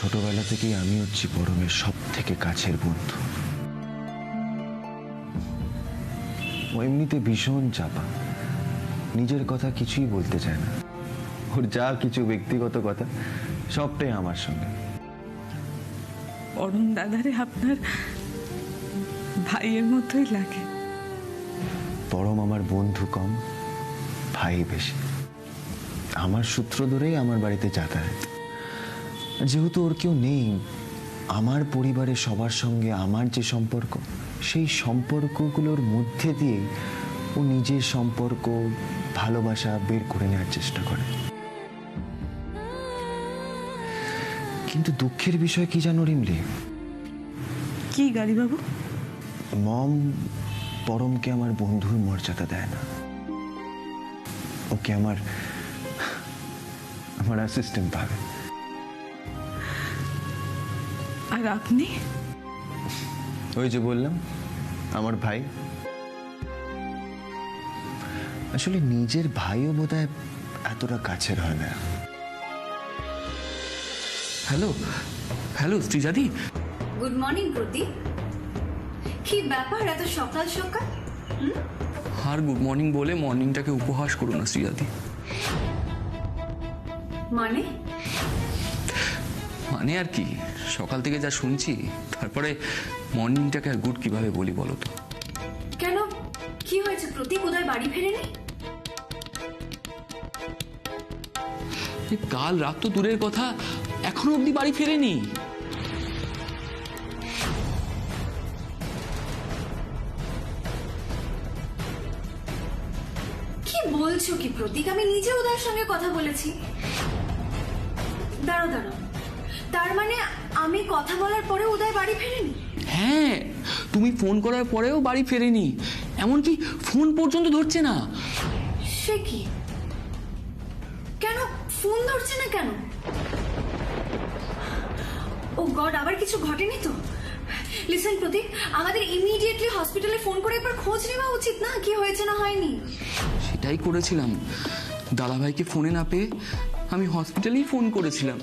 ছোটবেলা থেকেই আমি হচ্ছি পরমের সব থেকে কাছের বন্ধু। ও এমনিতে ভীষণ চাপা, নিজের কথা কিছুই বলতে চায় না। ওর যা কিছু ব্যক্তিগত কথা সবটাই আমার সঙ্গে। অরুণ দাদারে আপনার ভাইয়ের মতোই লাগে। পরম আমার বন্ধু কম, ভাই বেশি। আমার সূত্র ধরেই আমার বাড়িতে যাতায়াত। যেহেতু ওর কেউ নেই, আমার পরিবারের সবার সঙ্গে আমার যে সম্পর্ক, সেই সম্পর্কগুলোর মধ্যে দিয়ে ও নিজের সম্পর্ক, ভালোবাসা বের করে নেওয়ার চেষ্টা করে। কিন্তু দুঃখের বিষয় কি জানো রিমলি? কি গাড়িবাবু? মম পরমকে আমার বন্ধুর মর্যাদা দেয় না। ওকে আমার অ্যাসিস্ট্যান্ট ভাবে। আর আপনি? ওই যে বললাম, আমার ভাই। আসলে নিজের ভাইও বোধহয় এতটা কাছের হয় না। হ্যালো হ্যালো শ্রীজাদি। Good morning Pradip. কি ব্যাপার এত সকাল সকাল? আর গুড মর্নিং বলে মর্নিংটাকে উপহাস করো না শ্রীজাদি। মানে? মানে আর কি, সকাল থেকে যা শুনছি, তারপরে মর্নিংটাকে আর গুড কিভাবে বলি বলো তো? কেন, কি হয়েছে প্রদীপ? উদয় বাড়ি ফেরেনি? কাল রাত তো দূরের কথা, এখনো অব্দি বাড়ি ফেরেনি। কি বলছো কি প্রতীক? আমি নিজে উদয়ের সঙ্গে কথা বলেছি। দাঁড়াও দাঁড়াও, তার মানে আমি কথা বলার পরে উদয় বাড়ি ফেরেনি? হ্যাঁ, তুমি ফোন করার পরেও বাড়ি ফেরেনি, এমনকি ফোন পর্যন্ত ধরছে না। সে কি? কেন ফোন ধরছে না কেন? ও গড, আবার কিছু ঘটেনি তো? লিসেন প্রদীপ, আমাদের ইমিডিয়েটলি হসপিটালে ফোন করে একবার খোঁজ নেওয়া উচিত না, কি হয়েছে না হয়নি। সেটাই করেছিলাম। দাদাভাইকে ফোনে না পেয়ে আমি হসপিটালেই ফোন করেছিলাম,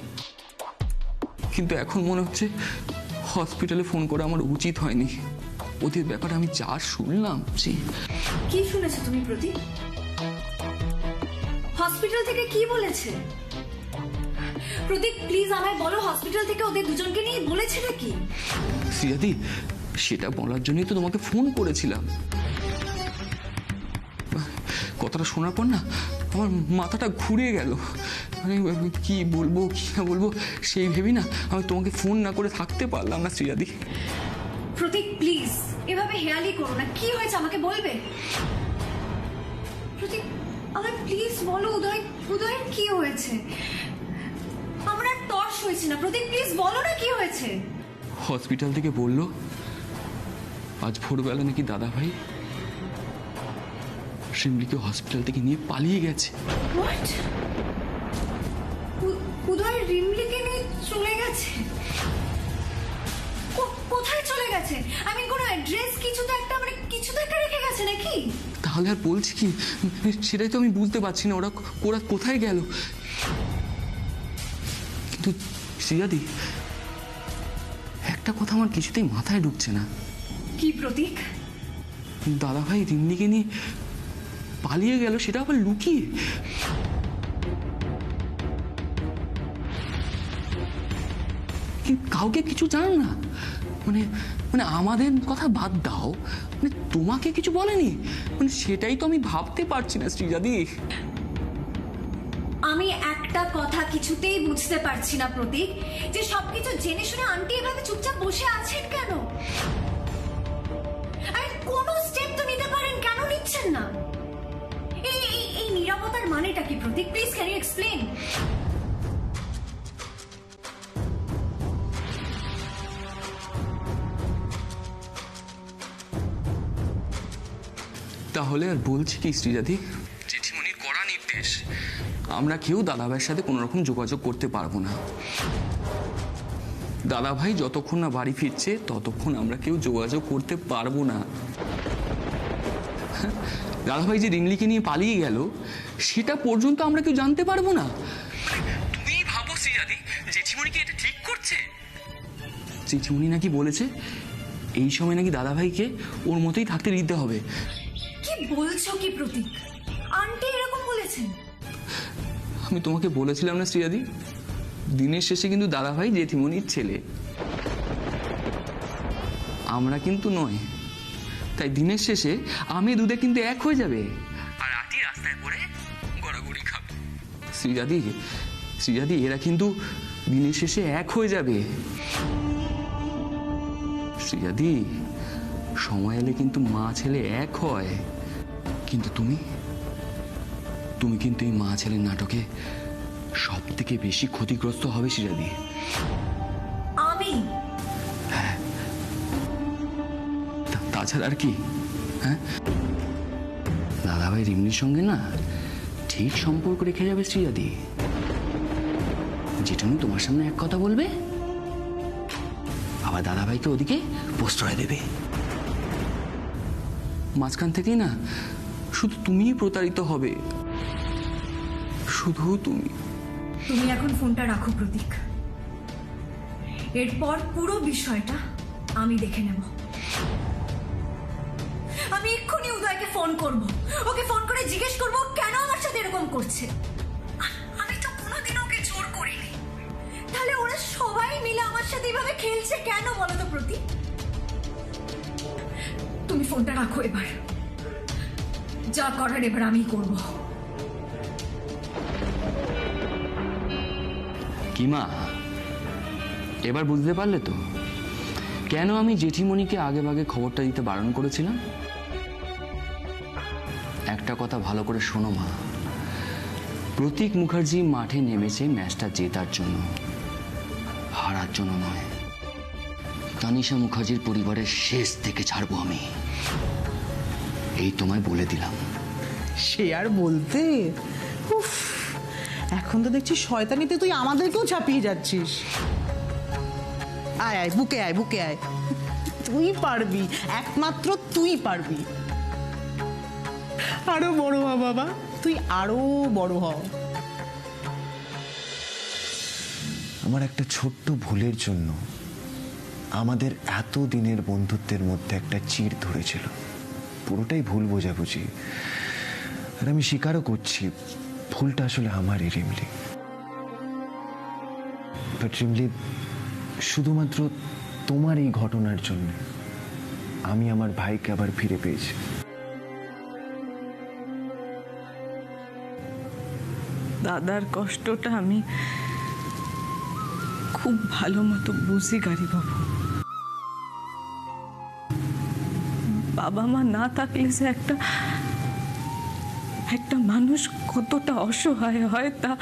কিন্তু এখন মনে হচ্ছে হসপিটালে ফোন করা আমার উচিত হয়নি। ওদের ব্যাপারে আমি যা শুনলাম। কি শুনেছো তুমি প্রদীপ? হসপিটাল থেকে কি বলেছে? প্রদীপ প্লিজ আমায় বলো, হসপিটাল থেকে ওদের দুজনকে নিয়ে বলেছে নাকি? শ্রীজাদি, সেটা বলার জন্যই তো তোমাকে ফোন করেছিলাম। কথাটা শোনার পর না আমার মাথাটা ঘুরে গেল। মানে কি বলবো কি না বলবো সেই ভেবেই না আমি তোমাকে ফোন না করে থাকতে পারলাম না শ্রীজাদি। প্রদীপ প্লিজ এভাবে হেয়ালি করো না, কি হয়েছে আমাকে বলবে? প্রদীপ আমায় প্লিজ বলো, উদয়ের কি হয়েছে? আমার আর তর্স হয়েছে না। প্রদীপ প্লিজ বলো না কি হয়েছে। হসপিটাল থেকে বললো আজ ভোরবেলা নাকি দাদাভাই শিমলিকে হসপিটাল থেকে নিয়ে পালিয়ে গেছে। হোয়াট? উদয় রিমলিকে নিয়ে চলে গেছে? কোথায় চলে গেছে? আমি কোনো অ্যাড্রেস কিছু তো একটা, মানে কিছু তো একটা রেখে গেছে নাকি? তাহলে আর বলছি কি, সেটাই তো আমি বুঝতে পারছি না ওরা কোথায় গেল। কিন্তু শ্রীজাদি, একটা কথা আমার কিছুতেই মাথায় ঢুকছে না। কি প্রতীক? দাদাভাই রিমলিকে নিয়ে পালিয়ে গেল, সেটা আবার লুকিয়ে। কাউকে কিছু জানো না? মানে মানে আমাদের কথা বাদ দাও, মানে তোমাকে কিছু বলেনি? মানে সেটাই তো আমি ভাবতে পারছি না শ্রীজাদি। আমি একটা কথা কিছুতেই বুঝতে পারছি না প্রতীক, যে সবকিছু জেনে শুনে আন্টি এভাবে চুপচাপ বসে আছেন কেন? আর কোনো স্টেপ তো নিতে পারেন, কেন নিচ্ছেন না? এই নীরবতার মানেটা কি Pratik? Please can you explain? তাহলে আর বলছি কি শ্রীজাদি, জেঠিমনির কড়া নির্দেশ, আমরা কেউ দাদাভাইয়ের সাথে কোনো রকম যোগাযোগ করতে পারবো না। দাদাভাই যতক্ষণ না বাড়ি ফিরছে ততক্ষণ আমরা কেউ যোগাযোগ করতে পারবো না। দাদাভাই যে রিমলিকে নিয়ে পালিয়ে গেল সেটা পর্যন্ত আমরা কেউ জানতে পারবো না। তুমি ভাবো শ্রীজাদি, জেঠিমনি কি এটা ঠিক করছে? চিঠিমণি নাকি বলেছে এই সময় নাকি দাদাভাইকে ওর মতোই থাকতে দিতে হবে। কি বলছো কি প্রতীক? আন্টি এরকম বলেছেন? আমি তোমাকে বলেছিলাম না শ্রীয়াদি, দিনের শেষে কিন্তু দাদাভাই জেঠিমণির ছেলে, আমরা কিন্তু নয়। তাই দিনের শেষে আমি দুধে কিন্তু এক হয়ে যাবে, আর আটি রাস্তায় পড়ে গড়াগড়ি খাবে। শ্রীয়াদি এরা কিন্তু দিনের শেষে এক হয়ে যাবে। শ্রীয়াদি, সময় এলে কিন্তু মা ছেলে এক হয়, কিন্তু তুমি কিন্তু এই মা ছেলের নাটকে সব থেকে বেশি ক্ষতিগ্রস্ত হবে শ্রীয়াদি। আমি? তাছাড়া আর কি? হ্যাঁ, দাদাভাই রিমলির সঙ্গে না ঠিক সম্পর্ক রেখে যাবে শ্রীয়াদি। যেটুকু তোমার সামনে এক কথা বলবে, আবার দাদাভাইকে ওদিকে প্রশ্রয় দেবে। মাঝখান থেকেই না শুধু তুমিই প্রতারিত হবে, শুধু তুমি। তুমি এখন ফোনটা রাখো প্রতীক, এরপর পুরো বিষয়টা আমি দেখে নেব। আমি এক্ষুনি উদয়কে ফোন করব, ওকে ফোন করে জিজ্ঞেস করব কেন আমার সাথে এরকম করছে। আমি তো কোনোদিন ওকে জোর করিনি, তাহলে ওরা সবাই মিলে আমার সাথে এভাবে খেলছে কেন বলো তো প্রতীক? তুমি ফোনটা রাখো, এবার যা করার এবার আমি করব। কি মা, এবার বুঝতে পারলে তো কেন আমি জেঠিমণিকে আগে ভাগে খবরটা দিতে বারণ করেছিলাম? একটা কথা ভালো করে শোনো মা, প্রতীক মুখার্জি মাঠে নেমেছে ম্যাচটা জেতার জন্য, হারার জন্য নয়। তানিশা মুখার্জির পরিবারের শেষ থেকে ছাড়বো আমি, এই তোমায় বলে দিলাম। সে আর বলতে, উফ, এখন তো দেখছি শয়তানিতে তুই আমাদেরকেও ছাপিয়ে যাচ্ছিস। আয় আয়, বুকে আয়, বুকে আয়, তুই পারবি, একমাত্র তুই পারবি। আরো বড় হ বাবা, তুই আরো বড় হ। আমার একটা ছোট্ট ভুলের জন্য আমাদের এত দিনের বন্ধুত্বের মধ্যে একটা চিড় ধরেছিল। পুরোটাই ভুল বোঝাবুঝি, আর আমি স্বীকারও করছি ভুলটা আসলে আমারই রিমলি। বাট রিমলি, শুধুমাত্র তোমার এই ঘটনার জন্য আমি আমার ভাইকে আবার ফিরে পেয়েছি। দাদার কষ্টটা আমি খুব ভালো মতো বুঝি গাড়ি বাবু। বাবা মা না থাকলে যে একটা মানুষ কতটা অসহায় হয় তা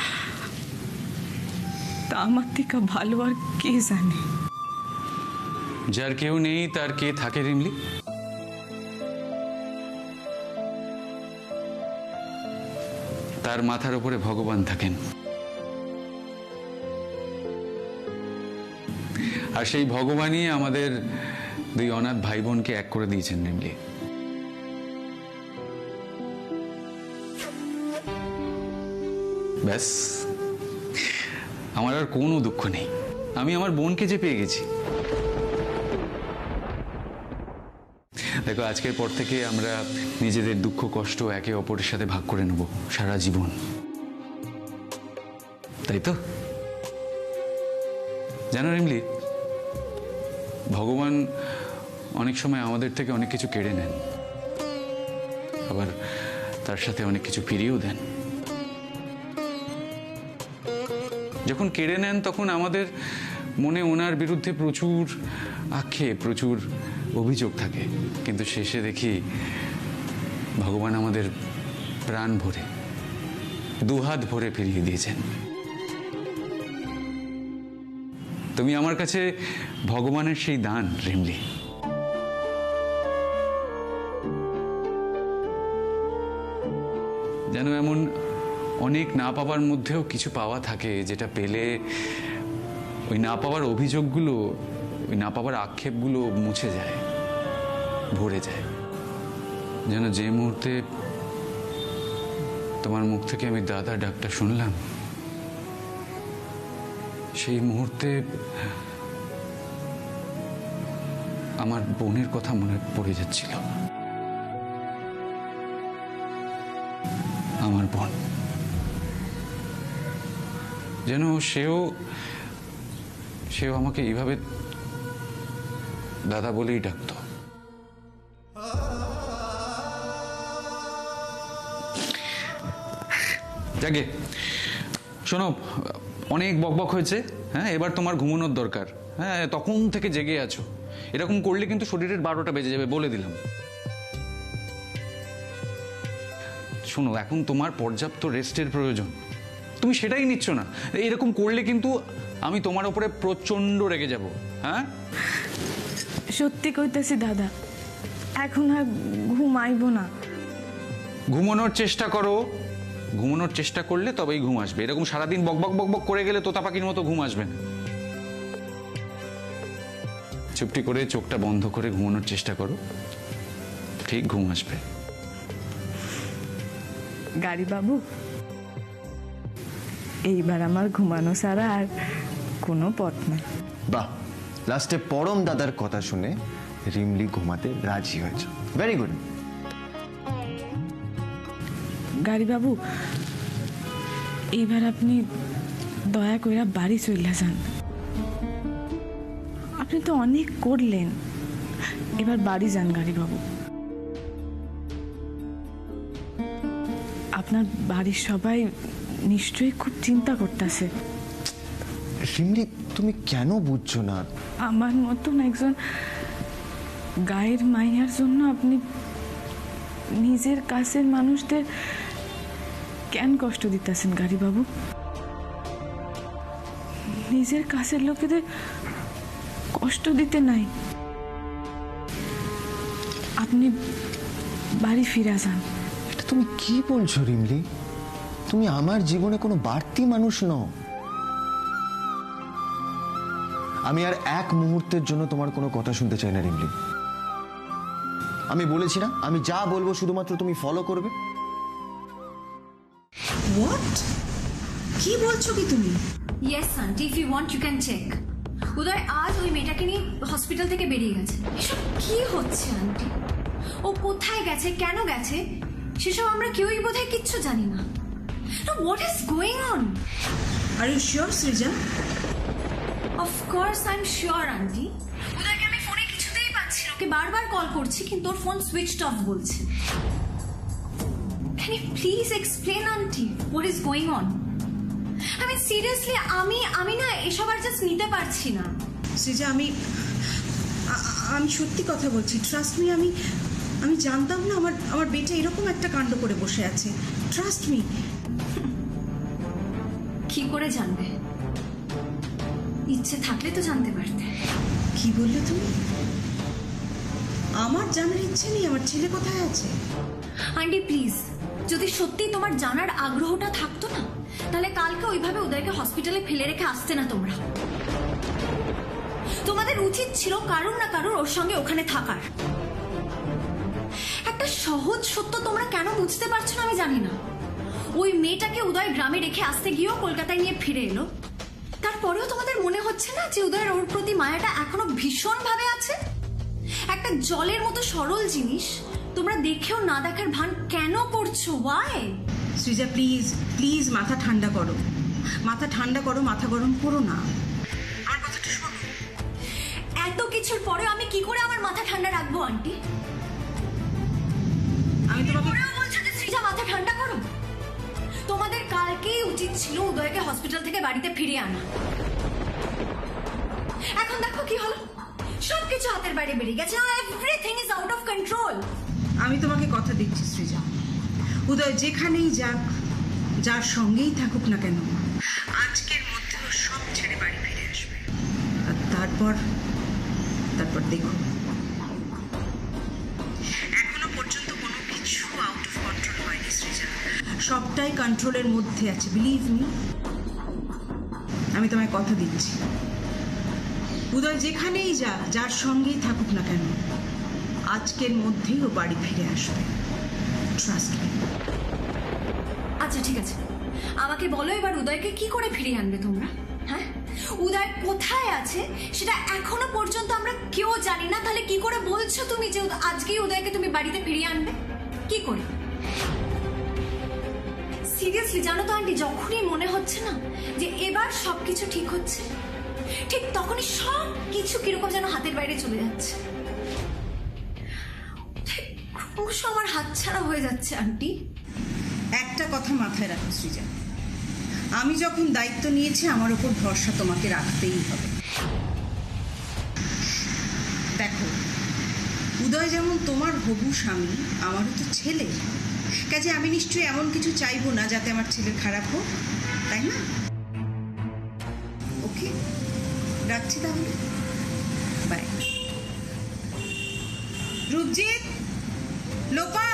আমার থেকে ভালো আর কে জানে। যার কেউ নেই তার কে থাকে রিমলি? তার মাথার উপরে ভগবান থাকেন, আর সেই ভগবানই আমাদের দুই অনাথ ভাই বোনকে এক করে দিয়েছেন রিমলি। ব্যাস, আমার আর কোনো দুঃখ নেই, আমি আমার বোনকে যে পেয়ে গেছি। দেখো, আজকের পর থেকে আমরা নিজেদের দুঃখ কষ্ট একে অপরের সাথে ভাগ করে নেব সারা জীবন, তাই তো? জানো রিমলি, ভগবান অনেক সময় আমাদের থেকে অনেক কিছু কেড়ে নেন, আবার তার সাথে অনেক কিছু ফিরিয়েও দেন। যখন কেড়ে নেন তখন আমাদের মনে ওনার বিরুদ্ধে প্রচুর আক্ষেপ, প্রচুর অভিযোগ থাকে, কিন্তু শেষে দেখি ভগবান আমাদের প্রাণ ভরে, দুহাত ভরে ফিরিয়ে দিয়েছেন। তুমি আমার কাছে ভগবানের সেই দান রিমলি। যেন এমন অনেক না পাওয়ার মধ্যেও কিছু পাওয়া থাকে, যেটা পেলে ওই না পাওয়ার অভিযোগগুলো, ওই না পাওয়ার আক্ষেপগুলো মুছে যায়, ভরে যায়। যেন যে মুহূর্তে তোমার মুখ থেকে আমি দাদা ডাকটা শুনলাম, সেই মুহূর্তে আমার বোনের কথা মনে পড়ে যাচ্ছিল। আমার বোন যেন সেও আমাকে এইভাবে দাদা বলেই ডাকতো। যাকে শোনো, অনেক বকবক হয়েছে, হ্যাঁ এবার তোমার ঘুমানোর দরকার। হ্যাঁ তখন থেকে জেগে আছো, এরকম করলে কিন্তু শরীরের 12টা বেজে যাবে বলে দিলাম। শোনো, এখন তোমার পর্যাপ্ত রেস্টের প্রয়োজন, তুমি সেটাই নিচ্ছ না। এরকম করলে কিন্তু আমি তোমার উপরে প্রচন্ড রেগে যাব। হ্যাঁ সত্যি কইতেছি দাদা, এখন আর ঘুমাইব না। ঘুমানোর চেষ্টা করো, ঘুমানোর চেষ্টা করলে তবেই ঘুম আসবে। এরকম সারাদিন বকবক বকবক করে গেলে তোতা পাখির মতো ঘুম আসবে না। চুপটি করে চোখটা বন্ধ করে ঘুমানোর চেষ্টা করো, ঠিক ঘুম আসবে। গাড়ি বাবু, এইবার আমার ঘুমানো ছাড়া আর কোনো পথ নাই। বাহ, লাস্টে পরম দাদার কথা শুনে রিমলি ঘুমাতে রাজি হয়েছে। Very good. গাড়ি বাবু, এইবার আপনি দয়া কইরা বাড়ি চইলা যান। আপনি তো অনেক করলেন, এবার বাড়ি যান গাড়ি বাবু। আপনার বাড়ির সবাই নিশ্চয়ই খুব চিন্তা করতেছে। রিমলি, তুমি কেন বুঝছো না? আমার মতন একজন গায়ের মাইয়ার জন্য আপনি নিজের কাছের মানুষদের কেন কষ্ট দিতেছেন গাড়ি বাবু? নিজের কাছের লোকেদের কষ্ট দিতে নাই। আপনি বাড়ি ফিরে যান। এটা তুমি কি বলছো রিমলি? তুমি আমার জীবনে কোনো বাড়তি মানুষ নও। আমি আর এক মুহূর্তের জন্য তোমার কোনো কথা শুনতে চাই না রিমলি। আমি বলেছি না, আমি যা বলবো শুধুমাত্র তুমি ফলো করবে। হোয়াট? কি বলছো কি তুমি? Yes aunty, if you want you can check. Uday আজ ওই মেয়েটাকে নিয়ে হসপিটাল থেকে বেরিয়ে গেছে। এসব কি হচ্ছে আন্টি? ও কোথায় গেছে, কেন গেছে, সেসব আমরা কেউই বোধহয় কিচ্ছু জানি না। What is going on? Are you sure Srija? Of course I am sure aunty. উদয়কে আমি ফোনে কিছুতেই পাচ্ছি না, ওকে বারবার কল করছি কিন্তু ওর ফোন সুইচড অফ বলছে। Can you please explain, auntie, what is going on? I mean, seriously, আমি না এসব আর জাস্ট নিতে পারছি না। সৃজা, আমি সত্যি কথা বলছি, ট্রাস্ট মি। আমি জানতাম না আমার বেটা এরকম একটা কাণ্ড করে বসে আছে। Trust me. কি করে জানবে? ইচ্ছে থাকলে তো জানতে পারতে। কি বললে তুমি? আমার জানার ইচ্ছে নেই আমার ছেলে কোথায় আছে? আন্টি প্লিজ, যদি সত্যি তোমার জানার আগ্রহটা থাকতো না, তাহলে কালকে ওইভাবে উদয়কে হসপিটালে ফেলে রেখে আসতে না তোমরা। তোমাদের উচিত ছিল কারুর না কারুর ওর সঙ্গে ওখানে থাকার। একটা সহজ সত্য তোমরা কেন বুঝতে পারছো না আমি জানি না। ওই মেয়েটাকে উদয় গ্রামে রেখে আসতে গিয়েও কলকাতায় নিয়ে ফিরে এলো, তারপরেও তোমাদের মনে হচ্ছে না যে উদয়ের ওর প্রতি মায়াটা এখনো ভীষণ ভাবে আছে? একটা জলের মতো সরল জিনিস তোমরা দেখেও না দেখার ভান কেন করছো? ওয়াই? সৃজা, প্লিজ প্লিজ মাথা ঠান্ডা করো, মাথা ঠান্ডা করো, মাথা গরম করো না। আমার কথাটা শোনো। এত কিছুর পরে আমি কি করে আমার মাথা ঠান্ডা রাখবো আন্টি? আমি তোমাকে বলছো যে সৃজা মাথা ঠান্ডা করো। তোমাদের কালকেই উচিত ছিল উদয়কে হসপিটাল থেকে বাড়িতে ফিরিয়ে আনা। এখন দেখো কি হলো, সবকিছু হাতের বাইরে বেরিয়ে গেছে। Everything is out of control. আমি তোমাকে কথা দিচ্ছি সৃজা, উদয় যেখানেই যাক, যার সঙ্গেই থাকুক না কেন, আজকের মধ্যে ও সব ছেড়ে বাড়ি ফিরে আসবে। আর তারপর দেখো, এখনো পর্যন্ত কোনো কিছু আউট অফ কন্ট্রোল হয়নি সৃজা, সবটাই কন্ট্রোলের মধ্যে আছে। বিলিভ মি, আমি তোমায় কথা দিচ্ছি, উদয় যেখানেই যা, যার সঙ্গেই থাকুক না কেন, আজকের মধ্যেই ও বাড়ি ফিরে আসবে। Trust me. আচ্ছা ঠিক আছে, আমাকে বলো এবার উদয়কে কি করে ফিরিয়ে আনবে তোমরা? হ্যাঁ, উদয় কোথায় আছে সেটা এখনো পর্যন্ত আমরা কেউ জানি না। তাহলে কি করে বলছো তুমি যে আজকেই উদয়কে তুমি বাড়িতে ফিরিয়ে আনবে? কি করে? সিরিয়াসলি জানো তো আন্টি, যখনই মনে হচ্ছে না যে এবার সবকিছু ঠিক হচ্ছে, ঠিক তখনই সব কিছু কিরকম যেন হাতের বাইরে চলে যাচ্ছে। ক্রমশ আমার হাতছাড়া হয়ে যাচ্ছে আন্টি। একটা কথা মাথায় রাখো সৃজা, আমি যখন দায়িত্ব নিয়েছি আমার উপর ভরসা তোমাকে রাখতেই হবে। দেখো, উদয় যেমন তোমার হবু স্বামী, আমারও তো ছেলে, কাজে আমি নিশ্চয়ই এমন কিছু চাইবো না যাতে আমার ছেলের খারাপ হোক, তাই না? ওকে, রাখছি তাহলে, বাই। রূপজিৎ, লোপা,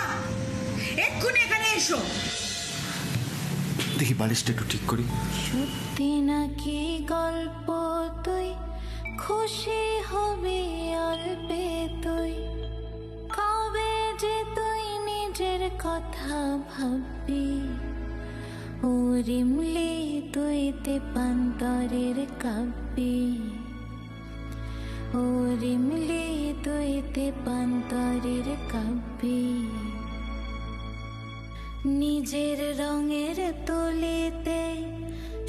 এক্ষুনি এখানে এসো। দেখি বালিশটা একটু ঠিক করি। সত্যি নাকি গল্প তুই খুশি হবি অল্পে তুই, কবে যে তুই নিজের কথা ভাববি, ও রিমলি তুই তেপান্তরের কাব্যি, ও রিমলি তুই তেপান্তরের কাব্যি, নিজের রঙের তোলেতে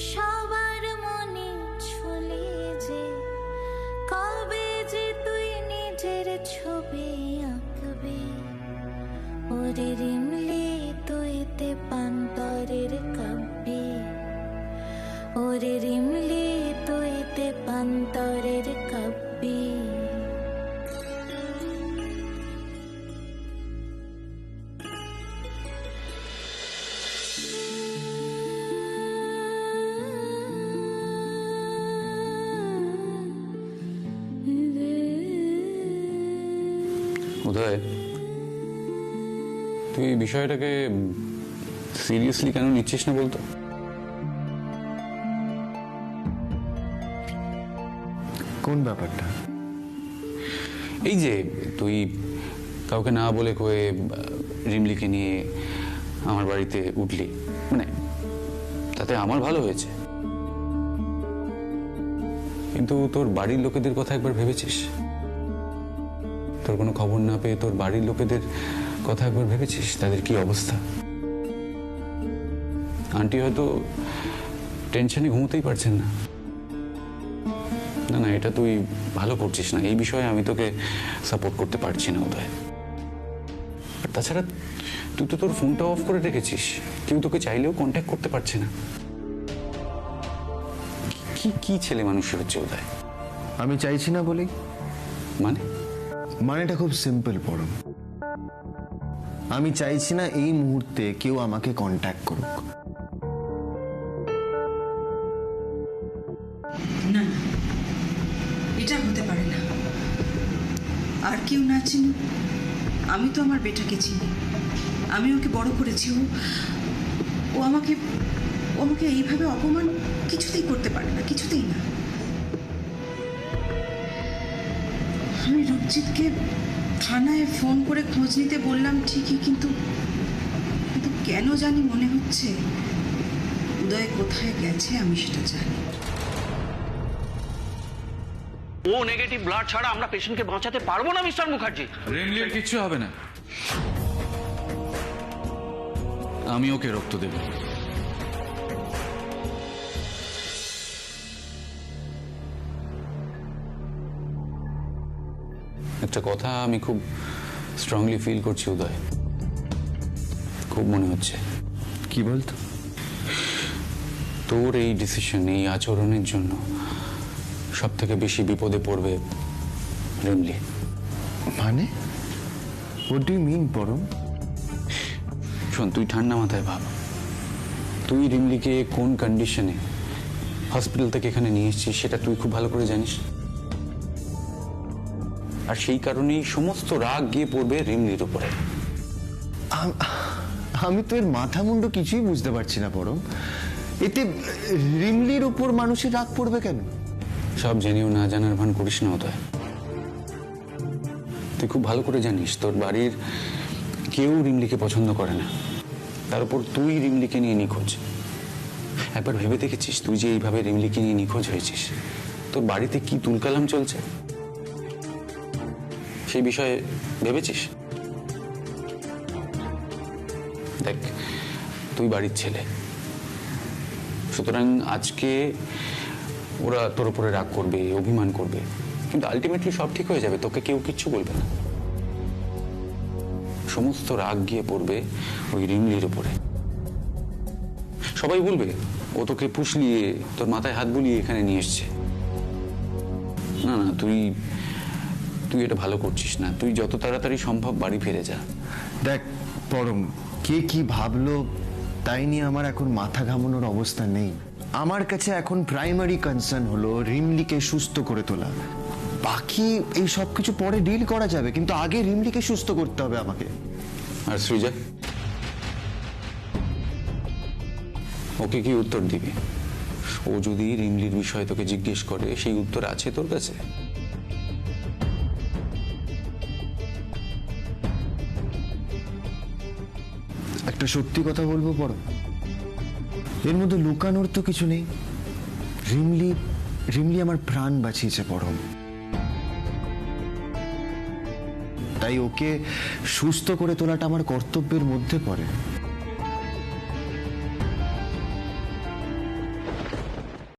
সবার মনে ছুলি যে, কবে যে তুই নিজের ছবি আঁকবি, ওরে রিমলি তুই তেপান্তরের কাব্যি, ওরে রিমলি তুই তেপান্তরের কাব্যি। উদয়, তুই এই বিষয়টাকে সিরিয়াসলি কেন নিচ্ছিস না বলতো? কোন ব্যাপারটা? এই যে তুই কাউকে না বলে কয়ে রিমলিকে নিয়ে আমার বাড়িতে উঠলি, মানে তাতে আমার ভালো হয়েছে, কিন্তু তোর বাড়ির লোকেদের কথা একবার ভেবেছিস? তোর কোনো খবর না পেয়ে তোর বাড়ির লোকেদের কথা একবার ভেবেছিস তাদের কি অবস্থা? আন্টি হয়তো টেনশনে ঘুমোতেই পারছেন না। না না, এটা তুই ভালো করছিস না, এই বিষয়ে আমি তোকে সাপোর্ট করতে পারছি না উদয়। আর তাছাড়া তুই তো তোর ফোনটা অফ করে রেখেছিস, কেউ তোকে চাইলেও কন্ট্যাক্ট করতে পারছে না। কি কি ছেলে মানুষের হচ্ছে উদয়? আমি চাইছি না বলেই? মানেটা খুব সিম্পল পরম। আমি চাইছি না এই মুহূর্তে কেউ আমাকে কন্ট্যাক্ট করুক। না, এটা হতে পারে না। আর কেউ না চিনি, আমি তো আমার বেটাকে চিনি, আমি ওকে বড় করেছি। ও আমাকে এইভাবে অপমান কিছুতেই করতে পারে না, কিছুতেই না। আমি রূপজিৎকে থানায় ফোন করে খোঁজ নিতে বললাম ঠিকই, কিন্তু কেন জানি মনে হচ্ছে উদয় কোথায় গেছে আমি সেটা জানি। ও নেগেটিভ ব্লাড ছাড়া আমরা পেশেন্টকে বাঁচাতে পারবো না মিস্টার মুখার্জি। রিমলির কিচ্ছু হবে না, আমি ওকে রক্ত দেব। একটা কথা আমি খুব স্ট্রংলি ফিল করছি উদয়, খুব মনে হচ্ছে। কি বলতো? তোর এই ডিসিশন, এই আচরণের জন্য সব থেকে বেশি বিপদে পড়বে রিমলি। মানে হোয়াট ডু ইউ মিন পরম? শোন, তুই ঠান্ডা মাথায় ভাব, তুই রিমলিকে কোন কন্ডিশনে হসপিটাল থেকে এখানে নিয়ে এসেছিস সেটা তুই খুব ভালো করে জানিস। আর সেই কারণেই সমস্ত রাগ গিয়ে পড়বে রিমলির উপরে। আমি তো এর মাথা মুন্ডু কিছুই বুঝতে পারছি না পরম। এতে রিমলির উপর মানুষের রাগ পড়বে কেন? সব জেনেও না জানার ভান করিস না উদয়। তুই খুব ভালো করে জানিস তোর বাড়ির কেউ রিমলিকে পছন্দ করে না, তার উপর তুই রিমলিকে নিয়ে নিখোঁজ। একবার ভেবে দেখেছিস তুই যে এইভাবে রিমলিকে নিয়ে নিখোঁজ হয়েছিস, তোর বাড়িতে কি তুলকালাম চলছে সেই বিষয়ে ভেবেছিস? দেখ, তুই বাড়ির ছেলে, সুতরাং আজকে ওরা তোর উপরে রাগ করবে, অভিমান করবে, কিন্তু আলটিমেটলি সব ঠিক হয়ে যাবে, তোকে কেউ কিচ্ছু বলবে না। সমস্ত রাগ গিয়ে পড়বে ওই রিমলির উপরে। সবাই বলবে ও তোকে ফুসলিয়ে তোর মাথায় হাত বুলিয়ে এখানে নিয়ে এসছে। না না, তুই এটা ভালো করছিস না। তুই যত তাড়াতাড়ি সম্ভব বাড়ি ফিরে যা। দেখ পরম, কে কি ভাবলো তাই নিয়ে আমার এখন মাথা ঘামানোর অবস্থা নেই। আমার কাছে এখন প্রাইমারি কনসার্ন হলো রিমলিকে সুস্থ করে তোলা। বাকি এই সব কিছু পরে ডিল করা যাবে, কিন্তু আগে রিমলিকে সুস্থ করতে হবে আমাকে। আর সৃজা, ওকে কি উত্তর দিবি? ও যদি রিমলির বিষয়ে তোকে জিজ্ঞেস করে, সেই উত্তর আছে তোর কাছে? একটা সত্যি কথা বলবো পরম, এর মধ্যে লুকানোর তো কিছু নেই। রিমলি আমার প্রাণ বাঁচিয়েছে পরম, তাই ওকে সুস্থ করে তোলাটা আমার কর্তব্যের মধ্যে পড়ে।